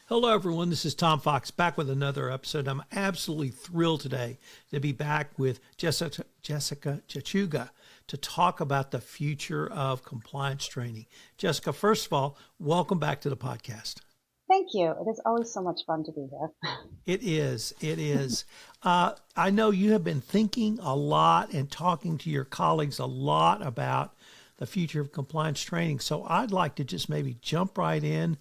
Hello, everyone. This is Tom Fox back with another episode. I'm absolutely thrilled today to be back with Jessica Chachuga to talk about the future of compliance training. Jessica, first of all, welcome back to the podcast. Thank you. It is always so much fun to be here. It is. It is. I know you have been thinking a lot and talking to your colleagues a lot about the future of compliance training. So I'd like to just maybe jump right in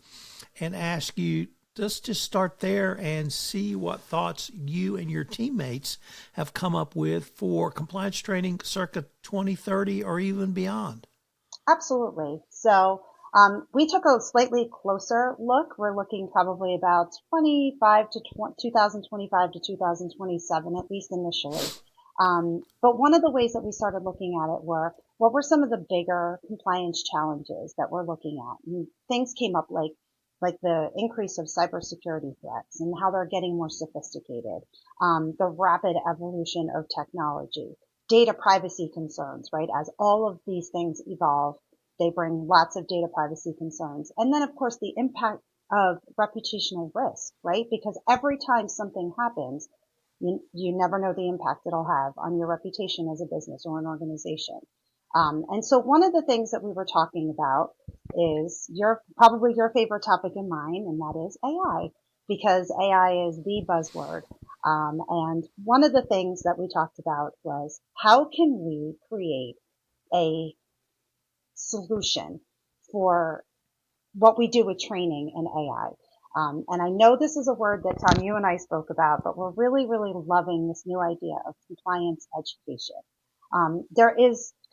and ask you, let's just start there and see what thoughts you and your teammates have come up with for compliance training circa 2030 or even beyond. Absolutely. So we took a slightly closer look. We're looking probably about 2025 to 2027, at least initially. But one of the ways that we started looking at it were what were some of the bigger compliance challenges that we're looking at? And things came up like the increase of cybersecurity threats and how they're getting more sophisticated, the rapid evolution of technology, data privacy concerns, right? As all of these things evolve, they bring lots of data privacy concerns. And then, of course, the impact of reputational risk, right? Because every time something happens, you never know the impact it'll have on your reputation as a business or an organization. And so one of the things that we were talking about is probably your favorite topic and mine, and that is AI, because AI is the buzzword. And one of the things that we talked about was how can we create a solution for what we do with training in AI. And I know this is a word that Tom, you and I spoke about, but we're really, really loving this new idea of compliance education.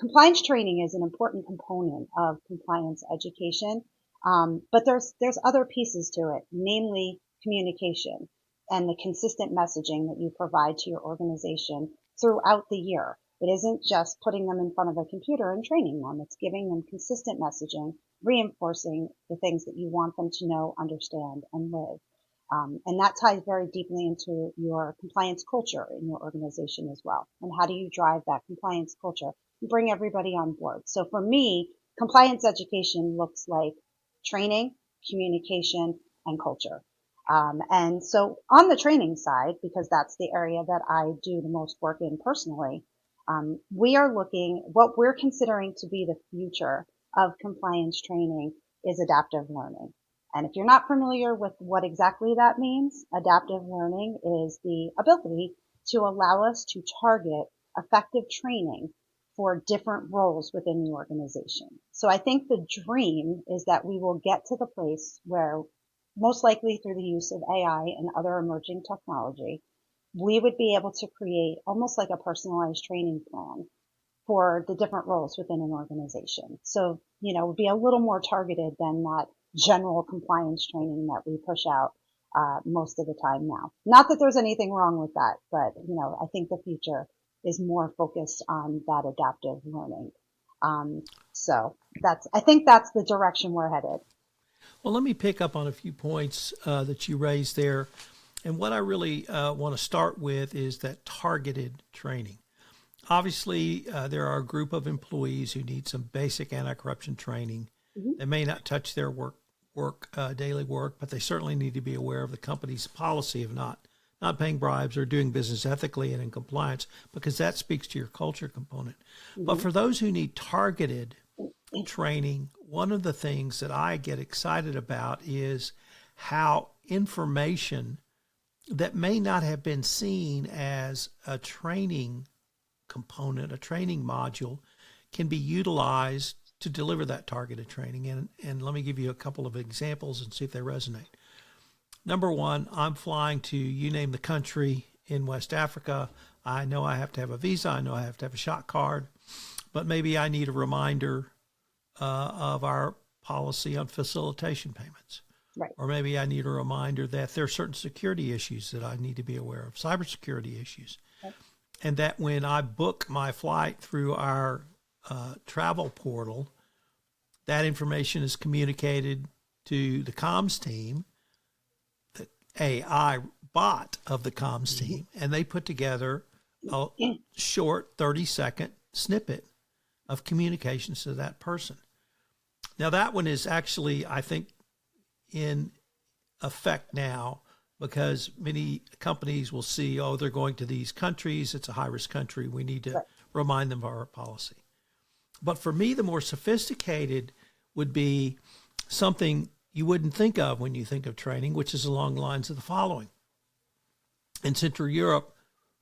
Compliance training is an important component of compliance education. But there's other pieces to it, namely communication and the consistent messaging that you provide to your organization throughout the year. It isn't just putting them in front of a computer and training them. It's giving them consistent messaging, reinforcing the things that you want them to know, understand, and live. And that ties very deeply into your compliance culture in your organization as well. And how do you drive that compliance culture and bring everybody on board? So for me, compliance education looks like training, communication, and culture. And so on the training side, because that's the area that I do the most work in personally, what we're considering to be the future of compliance training is adaptive learning. And if you're not familiar with what exactly that means, adaptive learning is the ability to allow us to target effective training for different roles within the organization. So I think the dream is that we will get to the place where, most likely through the use of AI and other emerging technology, we would be able to create almost like a personalized training plan for the different roles within an organization. So, it would be a little more targeted than that general compliance training that we push out most of the time now. Not that there's anything wrong with that, but, I think the future is more focused on that adaptive learning. I think that's the direction we're headed. Well, let me pick up on a few points that you raised there. And what I really want to start with is that targeted training. Obviously, there are a group of employees who need some basic anti-corruption training. Mm-hmm. They may not touch their daily work, but they certainly need to be aware of the company's policy of not paying bribes or doing business ethically and in compliance, because that speaks to your culture component. Mm-hmm. But for those who need targeted training, one of the things that I get excited about is how information that may not have been seen as a training component, a training module, can be utilized to deliver that targeted training. And let me give you a couple of examples and see if they resonate. Number one, I'm flying to, you name the country in West Africa. I know I have to have a visa. I know I have to have a shot card, but maybe I need a reminder of our policy on facilitation payments. Right. Or maybe I need a reminder that there are certain security issues that I need to be aware of, cybersecurity issues. Okay. And that when I book my flight through our travel portal, that information is communicated to the comms team, the AI bot of the comms team, and they put together a short 30-second snippet of communications to that person. Now, that one is actually, I think, in effect now because many companies will see, oh, they're going to these countries. It's a high-risk country. We need to Right. remind them of our policy. But for me, the more sophisticated would be something you wouldn't think of when you think of training, which is along the lines of the following. In Central Europe,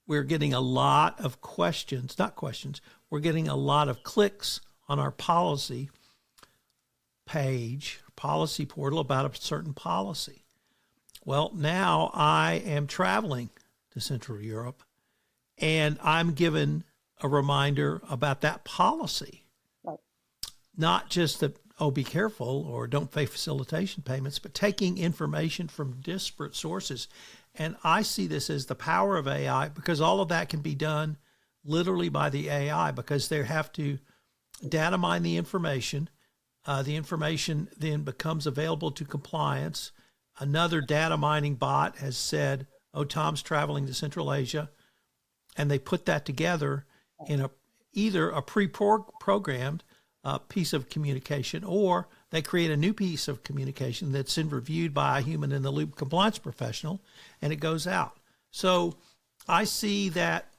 we're getting a lot of questions, not questions, we're getting a lot of clicks on our policy page, policy portal about a certain policy. Well, now I am traveling to Central Europe and I'm given a reminder about that policy. Right. Not just that, oh, be careful or don't pay facilitation payments, but taking information from disparate sources. And I see this as the power of AI because all of that can be done literally by the AI because they have to data mine the information. The information then becomes available to compliance. Another data mining bot has said, oh, Tom's traveling to Central Asia. And they put that together in either a pre-programmed piece of communication, or they create a new piece of communication that's then reviewed by a human in the loop compliance professional, and it goes out. So I see that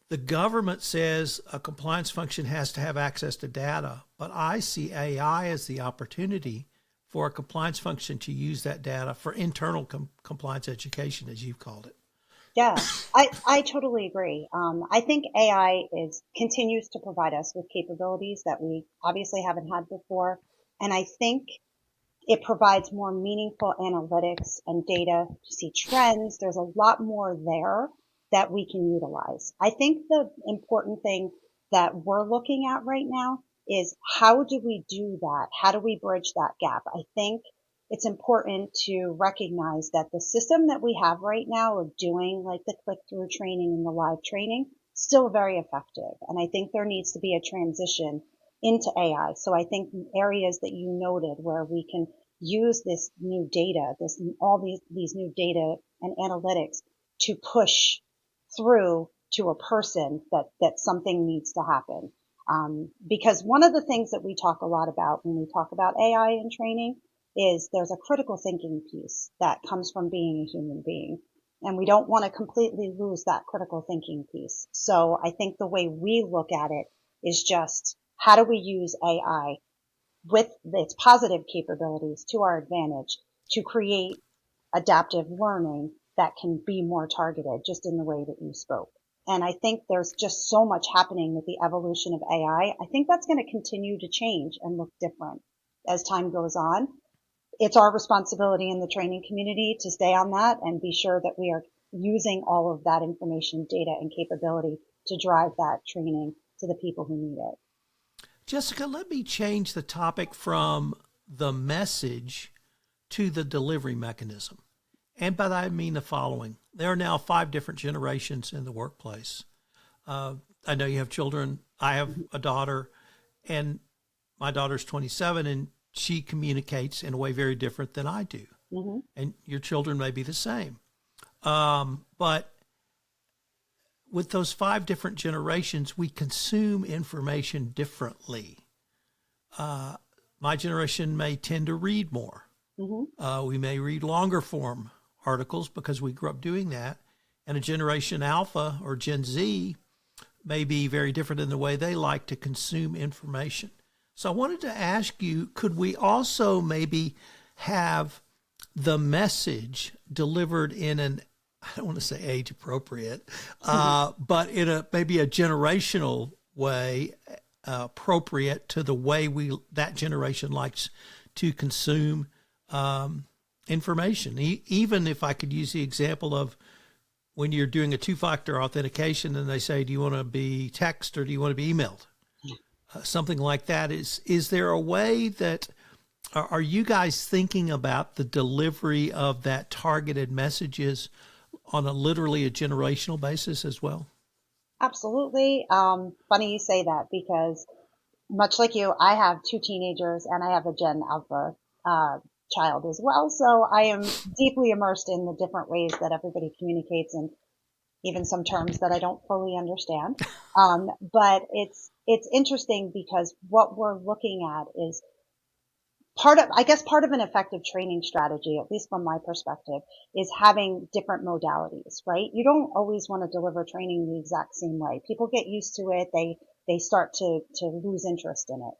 the government says a compliance function has to have access to data, but I see AI as the opportunity for a compliance function to use that data for internal compliance education, as you've called it. Yeah, I totally agree. I think AI continues to provide us with capabilities that we obviously haven't had before. And I think it provides more meaningful analytics and data to see trends. There's a lot more there that we can utilize. I think the important thing that we're looking at right now is how do we do that? How do we bridge that gap? I think it's important to recognize that the system that we have right now of doing like the click-through training and the live training still very effective. And I think there needs to be a transition into AI. So I think areas that you noted where we can use this new data, all these new data and analytics to push through to a person that something needs to happen. Because one of the things that we talk a lot about when we talk about AI and training is there's a critical thinking piece that comes from being a human being. And we don't want to completely lose that critical thinking piece. So I think the way we look at it is just how do we use AI with its positive capabilities to our advantage to create adaptive learning that can be more targeted, just in the way that you spoke. And I think there's just so much happening with the evolution of AI. I think that's going to continue to change and look different as time goes on. It's our responsibility in the training community to stay on that and be sure that we are using all of that information, data, and capability to drive that training to the people who need it. Jessica, let me change the topic from the message to the delivery mechanism. And by that I mean the following. There are now 5 different generations in the workplace. I know you have children. I have a daughter, and my daughter's 27, and she communicates in a way very different than I do. Mm-hmm. And your children may be the same. But with those 5 different generations, we consume information differently. My generation may tend to read more. Mm-hmm. We may read longer form articles because we grew up doing that. And a generation Alpha or Gen Z may be very different in the way they like to consume information. So I wanted to ask you, could we also maybe have the message delivered in an, I don't want to say age appropriate, but in maybe a generational way, appropriate to the way that generation likes to consume information. Even if I could use the example of when you're doing a 2-factor authentication and they say, do you want to be text or do you want to be emailed? Something like that. Is there a way that, are you guys thinking about the delivery of that targeted messages on literally a generational basis as well? Absolutely. Funny you say that because much like you, I have 2 teenagers and I have a Gen Alpha child as well. So I am deeply immersed in the different ways that everybody communicates and even some terms that I don't fully understand. But it's interesting because what we're looking at is part of an effective training strategy, at least from my perspective, is having different modalities, right? You don't always want to deliver training the exact same way. People get used to it. They start to lose interest in it.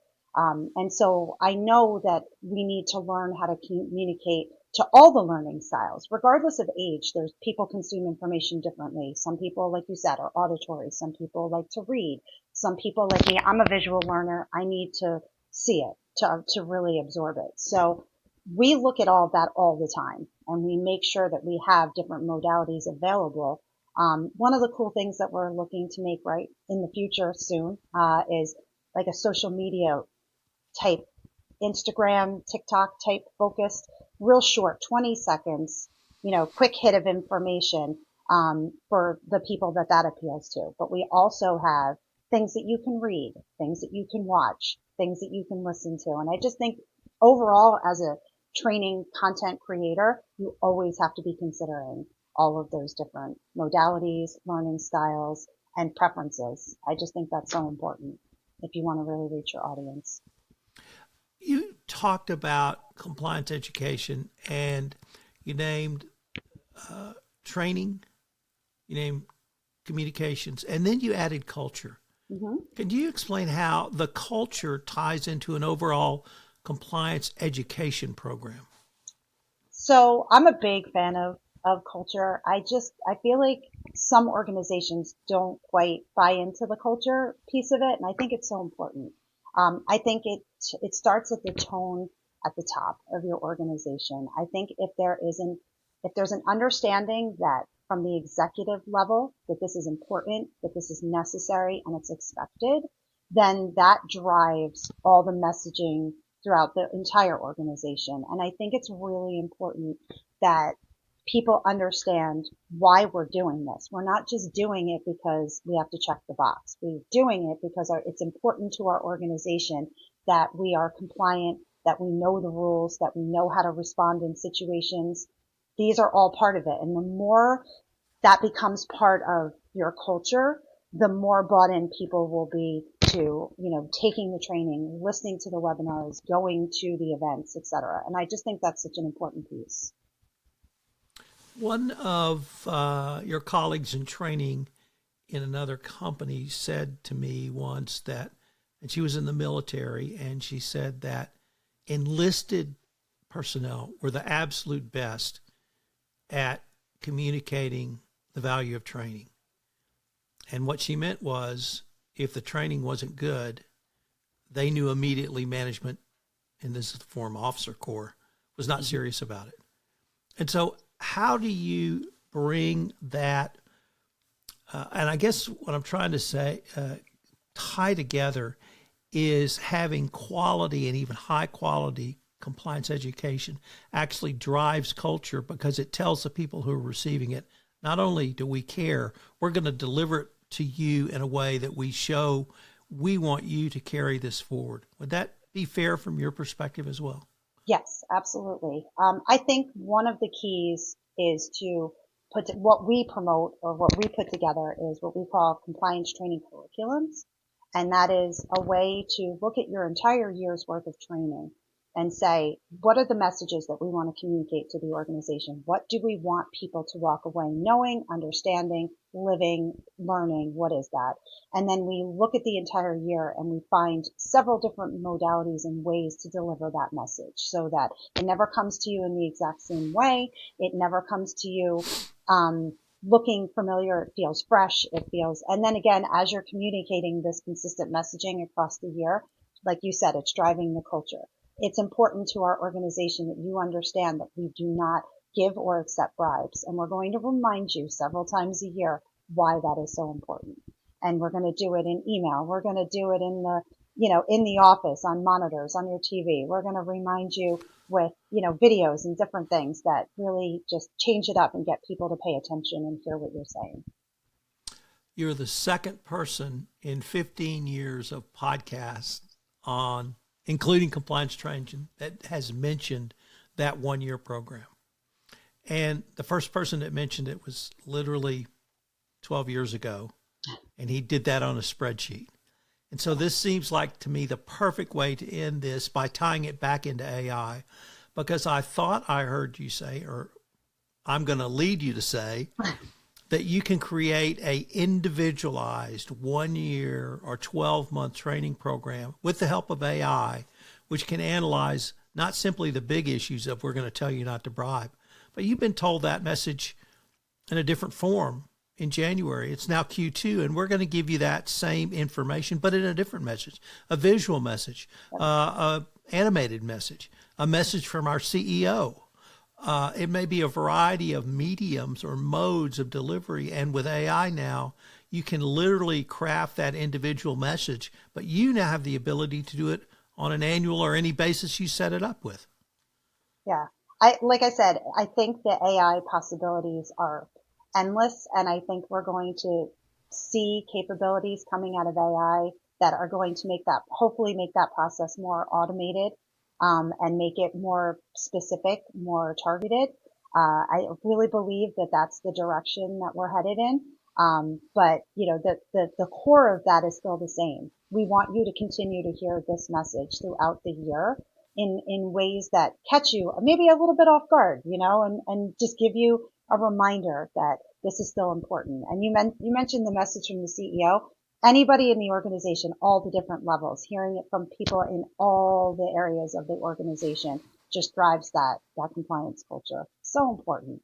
And so I know that we need to learn how to communicate to all the learning styles, regardless of age. There's people consume information differently. Some people, like you said, are auditory. Some people like to read. Some people like me, I'm a visual learner. I need to see it to really absorb it. So we look at all of that all the time, and we make sure that we have different modalities available. One of the cool things that we're looking to make right in the future soon is like a social media type, Instagram, TikTok type focused, real short, 20 seconds, quick hit of information, for the people that appeals to. But we also have things that you can read, things that you can watch, things that you can listen to. And I just think overall, as a training content creator, you always have to be considering all of those different modalities, learning styles, and preferences. I just think that's so important if you want to really reach your audience. You talked about compliance education, and you named training, you named communications, and then you added culture. Mm-hmm. Can you explain how the culture ties into an overall compliance education program? So I'm a big fan of culture. I feel like some organizations don't quite buy into the culture piece of it. And I think it's so important. I think it starts at the tone at the top of your organization. I think if there's an understanding that from the executive level that this is important, that this is necessary and it's expected, then that drives all the messaging throughout the entire organization. And I think it's really important that people understand why we're doing this. We're not just doing it because we have to check the box. We're doing it because it's important to our organization that we are compliant, that we know the rules, that we know how to respond in situations. These are all part of it. And the more that becomes part of your culture, the more bought in people will be to, taking the training, listening to the webinars, going to the events, etc. And I just think that's such an important piece. One of your colleagues in training in another company said to me once that, and she was in the military, and she said that enlisted personnel were the absolute best at communicating the value of training. And what she meant was if the training wasn't good, they knew immediately management, and this is the former officer corps, was not serious about it. And so how do you bring that, and I guess what I'm trying to say, tie together is having quality and even high quality compliance education actually drives culture because it tells the people who are receiving it, not only do we care, we're going to deliver it to you in a way that we show we want you to carry this forward. Would that be fair from your perspective as well? Yes, absolutely. I think one of the keys is to what we promote or what we put together is what we call compliance training curriculums. And that is a way to look at your entire year's worth of training and say, what are the messages that we want to communicate to the organization? What do we want people to walk away knowing, understanding, living, learning? What is that? And then we look at the entire year and we find several different modalities and ways to deliver that message so that it never comes to you in the exact same way. It never comes to you looking familiar. It feels fresh. And then again, as you're communicating this consistent messaging across the year, like you said, it's driving the culture. It's important to our organization that you understand that we do not give or accept bribes. And we're going to remind you several times a year why that is so important. And we're going to do it in email. We're going to do it in the office, on monitors, on your TV. We're going to remind you with, videos and different things that really just change it up and get people to pay attention and hear what you're saying. You're the second person in 15 years of podcasts on including compliance training that has mentioned that 1 year program. And the first person that mentioned it was literally 12 years ago. And he did that on a spreadsheet. And so this seems like to me the perfect way to end this by tying it back into AI, because I thought I heard you say, or I'm going to lead you to say, that you can create a individualized 1 year or 12-month training program with the help of AI, which can analyze not simply the big issues of we're going to tell you not to bribe, but you've been told that message in a different form in January. It's now Q2, and we're going to give you that same information, but in a different message, a visual message, a animated message, a message from our CEO. It may be a variety of mediums or modes of delivery. And with AI now, you can literally craft that individual message, but you now have the ability to do it on an annual or any basis you set it up with. Yeah. Like I said, I think the AI possibilities are endless, and I think we're going to see capabilities coming out of AI that are going to hopefully make that process more automated, and make it more specific, more targeted. I really believe that that's the direction that we're headed in. But the core of that is still the same. We want you to continue to hear this message throughout the year in ways that catch you maybe a little bit off guard, and just give you a reminder that this is still important. And you mentioned the message from the CEO. Anybody in the organization, all the different levels, hearing it from people in all the areas of the organization just drives that compliance culture. So important.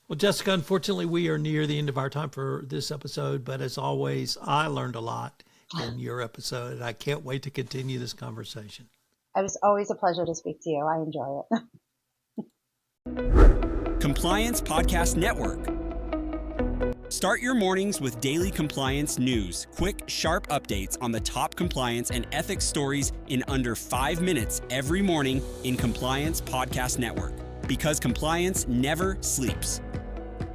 Well, Jessica, unfortunately, we are near the end of our time for this episode, but as always, I learned a lot in your episode, and I can't wait to continue this conversation. It was always a pleasure to speak to you. I enjoy it. Compliance Podcast Network. Start your mornings with daily compliance news, quick, sharp updates on the top compliance and ethics stories in under 5 minutes every morning in Compliance Podcast Network. Because compliance never sleeps.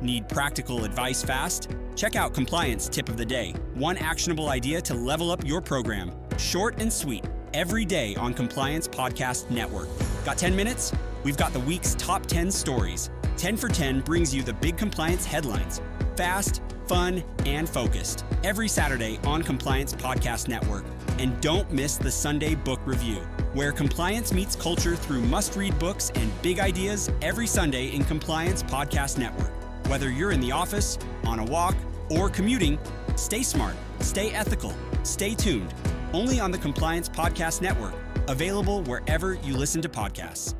Need practical advice fast? Check out Compliance Tip of the Day. One actionable idea to level up your program. Short and sweet, every day on Compliance Podcast Network. Got 10 minutes? We've got the week's top 10 stories. 10 for 10 brings you the big compliance headlines. Fast, fun, and focused. Every Saturday on Compliance Podcast Network. And don't miss the Sunday Book Review, where compliance meets culture through must-read books and big ideas every Sunday in Compliance Podcast Network. Whether you're in the office, on a walk, or commuting, stay smart, stay ethical, stay tuned. Only on the Compliance Podcast Network. Available wherever you listen to podcasts.